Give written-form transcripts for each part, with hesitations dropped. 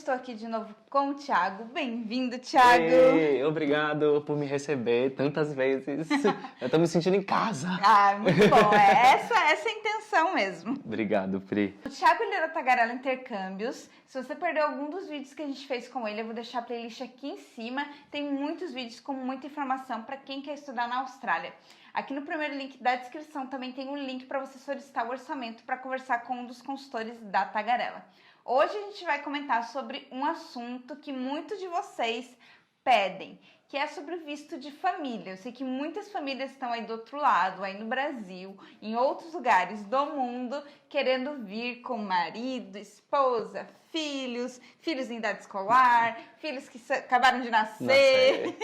estou aqui de novo com o Thiago. Bem-vindo, Thiago! Ei, obrigado por me receber tantas vezes. Eu tô me sentindo em casa. Ah, muito bom. Essa é a intenção mesmo. Obrigado, Pri. O Thiago ele é da Tagarela Intercâmbios. Se você perdeu algum dos vídeos que a gente fez com ele, eu vou deixar a playlist aqui em cima. Tem muitos vídeos com muita informação para quem quer estudar na Austrália. Aqui no primeiro link da descrição também tem um link para você solicitar o orçamento para conversar com um dos consultores da Tagarela. Hoje a gente vai comentar sobre um assunto que muitos de vocês pedem, que é sobre o visto de família. Eu sei que muitas famílias estão aí do outro lado, aí no Brasil, em outros lugares do mundo, querendo vir com marido, esposa, filhos em idade escolar, filhos que acabaram de nascer,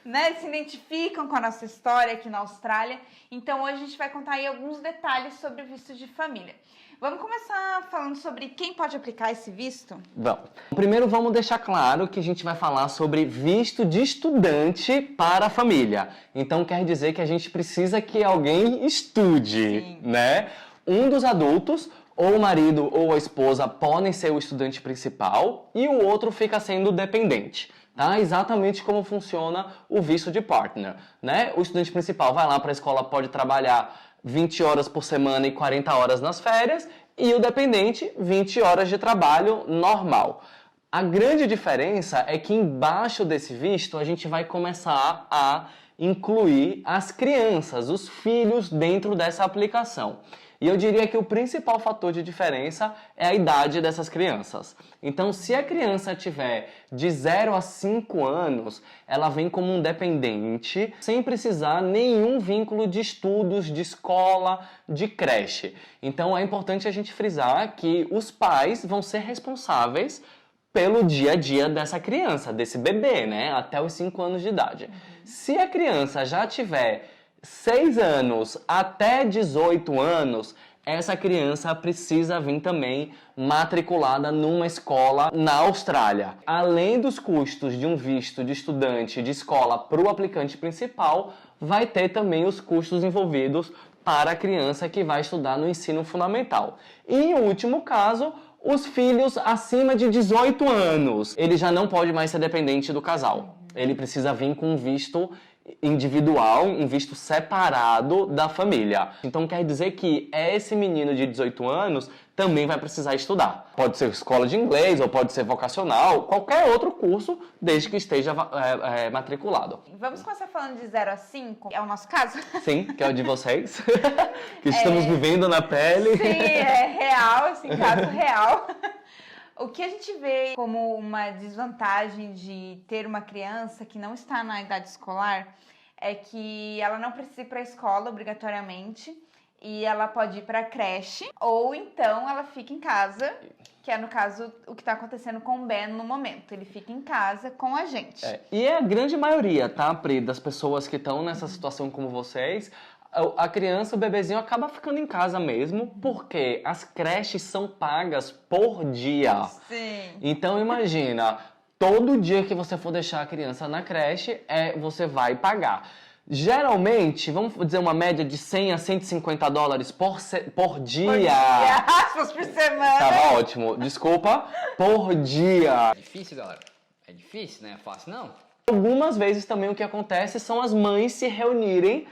né? Se identificam com a nossa história aqui na Austrália. Então hoje a gente vai contar aí alguns detalhes sobre o visto de família. Vamos começar falando sobre quem pode aplicar esse visto? Vamos. Primeiro vamos deixar claro que a gente vai falar sobre visto de estudante para a família. Então quer dizer que a gente precisa que alguém estude, Sim. né? Um dos adultos, ou o marido ou a esposa, podem ser o estudante principal e o outro fica sendo dependente. Tá? Exatamente como funciona o visto de partner, né? O estudante principal vai lá para a escola, pode trabalhar 20 horas por semana e 40 horas nas férias, e o dependente, 20 horas de trabalho normal. A grande diferença é que embaixo desse visto a gente vai começar a incluir as crianças, os filhos dentro dessa aplicação. E eu diria que o principal fator de diferença é a idade dessas crianças. Então, se a criança tiver de 0 a 5 anos, ela vem como um dependente, sem precisar nenhum vínculo de estudos, de escola, de creche. Então, é importante a gente frisar que os pais vão ser responsáveis pelo dia a dia dessa criança, desse bebê, né? Até os 5 anos de idade. Se a criança já tiver 6 anos até 18 anos, essa criança precisa vir também matriculada numa escola na Austrália. Além dos custos de um visto de estudante de escola para o aplicante principal, vai ter também os custos envolvidos para a criança que vai estudar no ensino fundamental. E em último caso, os filhos acima de 18 anos. Ele já não pode mais ser dependente do casal. Ele precisa vir com um visto individual, um visto separado da família. Então quer dizer que esse menino de 18 anos também vai precisar estudar. Pode ser escola de inglês ou pode ser vocacional, qualquer outro curso, desde que esteja matriculado. Vamos começar falando de 0 a 5, é o nosso caso? Sim, que é o de vocês, que estamos vivendo na pele. Sim, é real, assim, caso real. O que a gente vê como uma desvantagem de ter uma criança que não está na idade escolar é que ela não precisa ir para a escola obrigatoriamente e ela pode ir para a creche ou então ela fica em casa, que é no caso o que está acontecendo com o Ben no momento. Ele fica em casa com a gente. E é a grande maioria, tá, Pri, das pessoas que estão nessa situação como vocês, a criança, o bebezinho, acaba ficando em casa mesmo, porque as creches são pagas por dia. Sim. Então imagina, todo dia que você for deixar a criança na creche, você vai pagar. Geralmente, vamos dizer uma média de 100 a 150 dólares por dia. Por semana. Tava ótimo. Desculpa. Por dia. É difícil, galera. É difícil, né? É fácil, não. Algumas vezes também o que acontece são as mães se reunirem.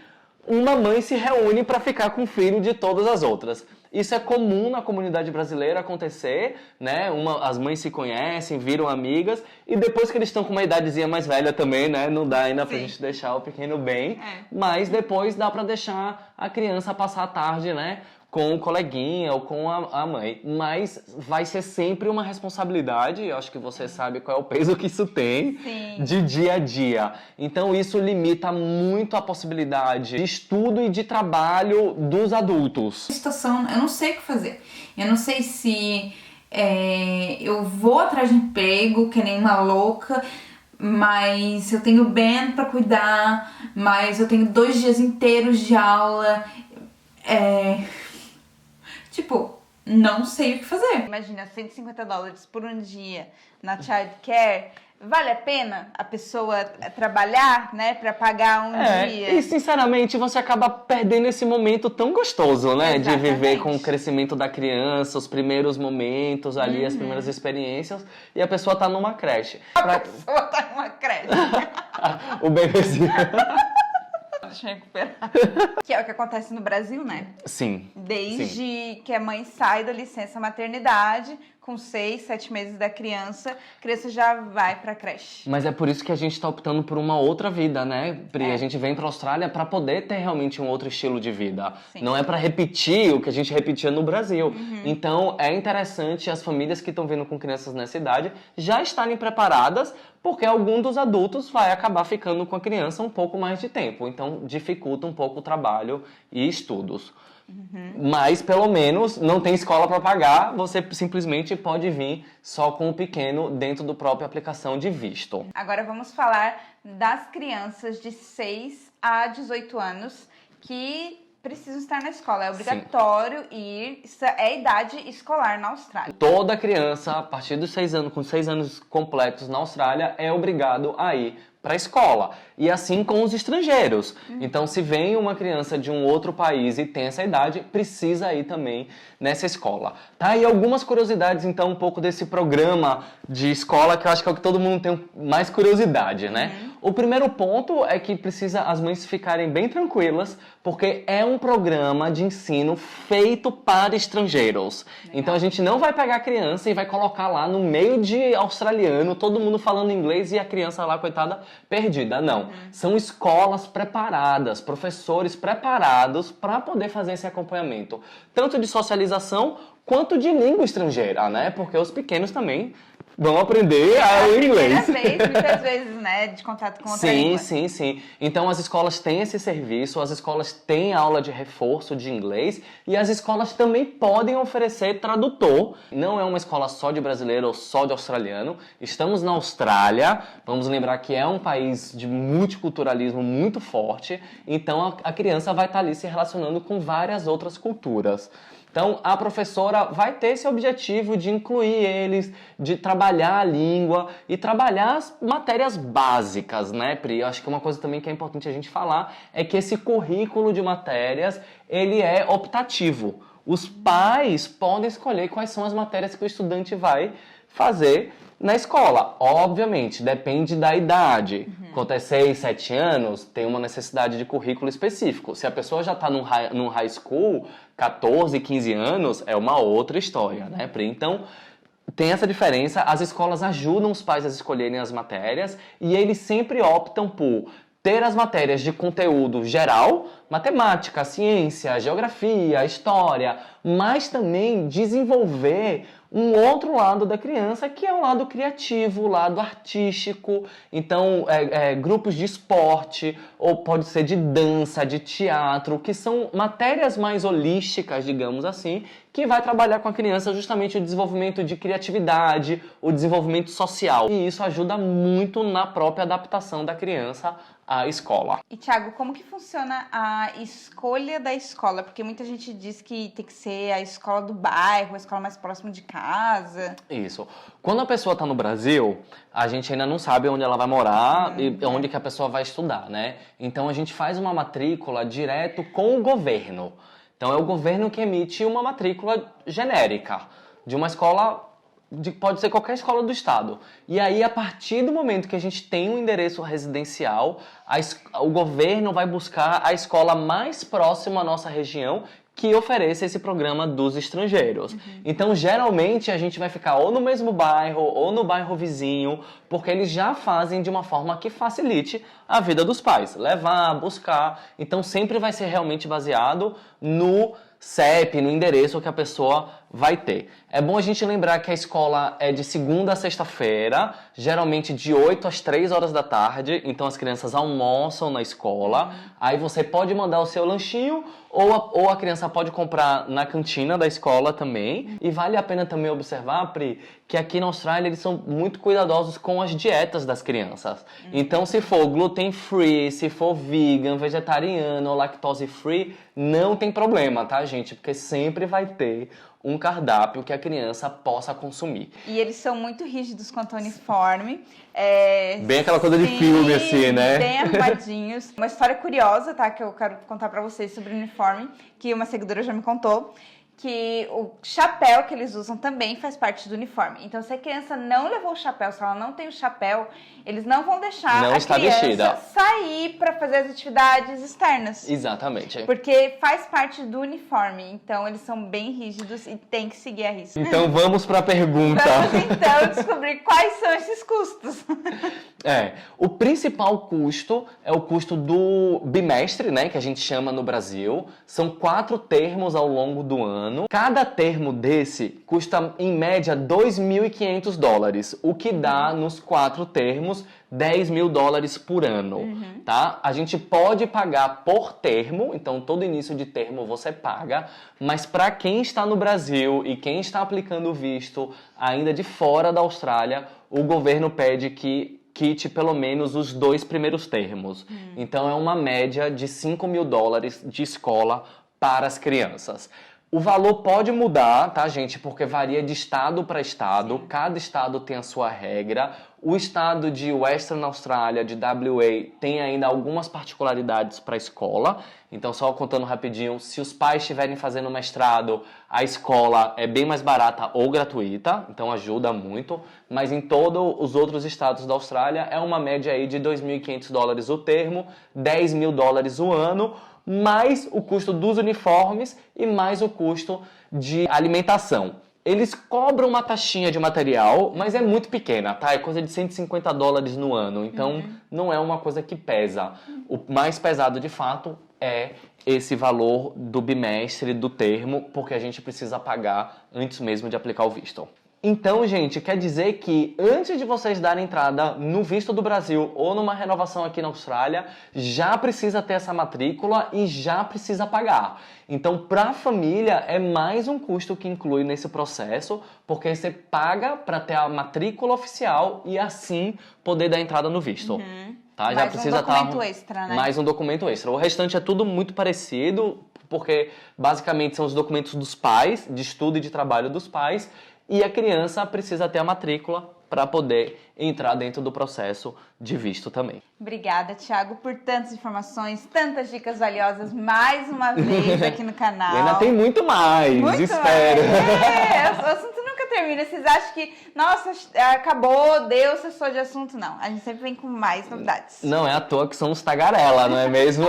Uma mãe se reúne para ficar com o filho de todas as outras. Isso é comum na comunidade brasileira acontecer, né? As mães se conhecem, viram amigas, e depois que eles estão com uma idadezinha mais velha também, né? Não dá ainda pra gente deixar o pequeno bem, mas depois dá pra deixar a criança passar a tarde, né? Com o coleguinha ou com a mãe. Mas vai ser sempre uma responsabilidade, eu acho que você sabe qual é o peso que isso tem, de dia a dia. Então isso limita muito a possibilidade de estudo e de trabalho dos adultos. Situação, eu não sei o que fazer. Eu não sei se eu vou atrás de emprego, que nem uma louca, mas eu tenho Ben pra cuidar, mas eu tenho 2 dias inteiros de aula. Tipo, não sei o que fazer. Imagina, 150 dólares por um dia na childcare Vale a pena a pessoa trabalhar, né, para pagar um dia? E sinceramente você acaba perdendo esse momento tão gostoso, né? Exatamente. De viver com o crescimento da criança, os primeiros momentos ali, as primeiras experiências, e a pessoa tá numa creche. A pessoa tá numa creche. O bebezinho. Deixa eu recuperar. Que é o que acontece no Brasil, né? Sim. Desde que a mãe sai da licença maternidade, com 6, 7 meses da criança, a criança já vai pra creche. Mas é por isso que a gente tá optando por uma outra vida, né, Pri? É. A gente vem pra Austrália pra poder ter realmente um outro estilo de vida. Sim. Não é pra repetir o que a gente repetia no Brasil. Então, é interessante as famílias que estão vindo com crianças nessa idade já estarem preparadas, porque algum dos adultos vai acabar ficando com a criança um pouco mais de tempo. Então, dificulta um pouco o trabalho e estudos. Mas, pelo menos, não tem escola para pagar, você simplesmente pode vir só com o pequeno dentro do próprio aplicação de visto. Agora vamos falar das crianças de 6 a 18 anos que precisam estar na escola. É obrigatório ir, isso é idade escolar na Austrália. Toda criança, a partir dos 6 anos, com 6 anos completos na Austrália, é obrigado a ir para a escola. E assim com os estrangeiros. Então, se vem uma criança de um outro país e tem essa idade, precisa ir também nessa escola. Tá? E algumas curiosidades, então, um pouco desse programa de escola, que eu acho que é o que todo mundo tem mais curiosidade, né? O primeiro ponto é que precisa as mães ficarem bem tranquilas, porque é um programa de ensino feito para estrangeiros. Então a gente não vai pegar a criança e vai colocar lá no meio de australiano, todo mundo falando inglês e a criança lá, coitada, perdida. Não. São escolas preparadas, professores preparados para poder fazer esse acompanhamento, tanto de socialização quanto de língua estrangeira, né? Porque os pequenos também vão aprender o inglês. Primeira vez, muitas vezes, né, de contato com outra língua. Sim. Então as escolas têm esse serviço, as escolas têm aula de reforço de inglês e as escolas também podem oferecer tradutor. Não é uma escola só de brasileiro ou só de australiano. Estamos na Austrália, vamos lembrar que é um país de multiculturalismo muito forte, então a criança vai estar ali se relacionando com várias outras culturas. Então, a professora vai ter esse objetivo de incluir eles, de trabalhar a língua e trabalhar as matérias básicas, né, Pri? Eu acho que uma coisa também que é importante a gente falar é que esse currículo de matérias, ele é optativo. Os pais podem escolher quais são as matérias que o estudante vai fazer na escola. Obviamente, depende da idade. Quando é 6, 7 anos, tem uma necessidade de currículo específico. Se a pessoa já está num high school, 14, 15 anos, é uma outra história, né, Pri? Então, tem essa diferença. As escolas ajudam os pais a escolherem as matérias e eles sempre optam por ter as matérias de conteúdo geral, matemática, ciência, geografia, história, mas também desenvolver um outro lado da criança, que é o lado criativo, o lado artístico. Então, grupos de esporte, ou pode ser de dança, de teatro, que são matérias mais holísticas, digamos assim, que vai trabalhar com a criança justamente o desenvolvimento de criatividade, o desenvolvimento social. E isso ajuda muito na própria adaptação da criança à escola. E, Thiago, como que funciona a escolha da escola? Porque muita gente diz que tem que ser a escola do bairro, a escola mais próxima de casa. Isso. Quando a pessoa está no Brasil, a gente ainda não sabe onde ela vai morar e onde que a pessoa vai estudar, né? Então a gente faz uma matrícula direto com o governo. Então é o governo que emite uma matrícula genérica de uma escola, pode ser qualquer escola do estado. E aí, a partir do momento que a gente tem um endereço residencial, o governo vai buscar a escola mais próxima à nossa região que ofereça esse programa dos estrangeiros. Então, geralmente, a gente vai ficar ou no mesmo bairro ou no bairro vizinho, porque eles já fazem de uma forma que facilite a vida dos pais. Levar, buscar. Então, sempre vai ser realmente baseado no CEP, no endereço que a pessoa vai ter. É bom a gente lembrar que a escola é de segunda a sexta-feira, geralmente de 8 às 3 horas da tarde, então as crianças almoçam na escola. Aí você pode mandar o seu lanchinho ou a criança pode comprar na cantina da escola também. E vale a pena também observar, Pri, que aqui na Austrália eles são muito cuidadosos com as dietas das crianças. Então, se for gluten free, se for vegan, vegetariano ou lactose free, não tem problema, tá, gente? Porque sempre vai ter um cardápio que a criança possa consumir. E eles são muito rígidos quanto ao uniforme. Bem aquela coisa de filme, assim, né? Bem arrumadinhos. Uma história curiosa, tá? Que eu quero contar pra vocês sobre o uniforme, que uma seguidora já me contou. Que o chapéu que eles usam também faz parte do uniforme. Então, se a criança não levou o chapéu, se ela não tem o chapéu, eles não vão deixar Não a está criança vestida. sair para fazer as atividades externas. Exatamente. Porque faz parte do uniforme. Então, eles são bem rígidos e tem que seguir a risca. Então, vamos para a pergunta. Vamos, então, descobrir quais são esses custos. O principal custo é o custo do bimestre, né, que a gente chama no Brasil. São 4 termos ao longo do ano. Cada termo desse custa, em média, $2.500, o que dá, nos 4 termos, $10.000 por ano, tá? A gente pode pagar por termo, então todo início de termo você paga, mas para quem está no Brasil e quem está aplicando o visto ainda de fora da Austrália, o governo pede que quite pelo menos os 2 primeiros termos. Então é uma média de $5.000 de escola para as crianças. O valor pode mudar, tá, gente? Porque varia de estado para estado. Cada estado tem a sua regra. O estado de Western Australia, de WA, tem ainda algumas particularidades para a escola. Então, só contando rapidinho, se os pais estiverem fazendo mestrado, a escola é bem mais barata ou gratuita, então ajuda muito. Mas em todos os outros estados da Austrália, é uma média aí de $2.500 o termo, $10.000 o ano, mais o custo dos uniformes e mais o custo de alimentação. Eles cobram uma taxinha de material, mas é muito pequena, tá? É coisa de $150 no ano, então não é uma coisa que pesa. O mais pesado, de fato, é esse valor do bimestre, do termo, porque a gente precisa pagar antes mesmo de aplicar o visto. Então, gente, quer dizer que antes de vocês darem entrada no visto do Brasil ou numa renovação aqui na Austrália, já precisa ter essa matrícula e já precisa pagar. Então, para a família, é mais um custo que inclui nesse processo, porque você paga para ter a matrícula oficial e assim poder dar entrada no visto. Tá? Já Mais precisa um documento extra, né? Mais um documento extra. O restante é tudo muito parecido, porque basicamente são os documentos dos pais, de estudo e de trabalho dos pais, e a criança precisa ter a matrícula para poder entrar dentro do processo de visto também. Obrigada, Thiago, por tantas informações, tantas dicas valiosas mais uma vez aqui no canal. E ainda tem muito mais, Muito espero. mais. O assunto nunca termina. Vocês acham que, nossa, acabou, deu, cessou de assunto? Não, a gente sempre vem com mais novidades. Não é à toa que somos tagarela, não é mesmo?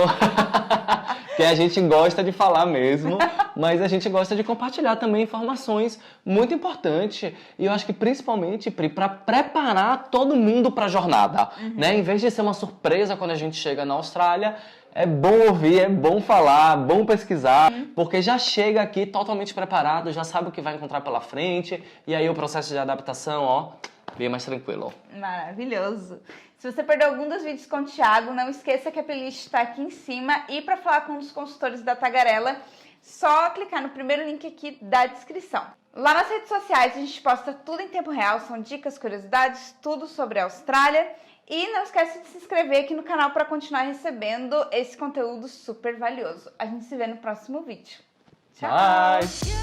Que a gente gosta de falar mesmo, mas a gente gosta de compartilhar também informações muito importantes. E eu acho que principalmente, Pri, para preparar todo mundo para a jornada, né? Em vez de ser uma surpresa quando a gente chega na Austrália, é bom ouvir, é bom falar, bom pesquisar, porque já chega aqui totalmente preparado, já sabe o que vai encontrar pela frente, e aí o processo de adaptação, ó, bem mais tranquilo. Maravilhoso. Se você perdeu algum dos vídeos com o Thiago, não esqueça que a playlist está aqui em cima. E para falar com um dos consultores da Tagarela, só clicar no primeiro link aqui da descrição. Lá nas redes sociais a gente posta tudo em tempo real, são dicas, curiosidades, tudo sobre a Austrália. E não esquece de se inscrever aqui no canal para continuar recebendo esse conteúdo super valioso. A gente se vê no próximo vídeo. Tchau! Bye!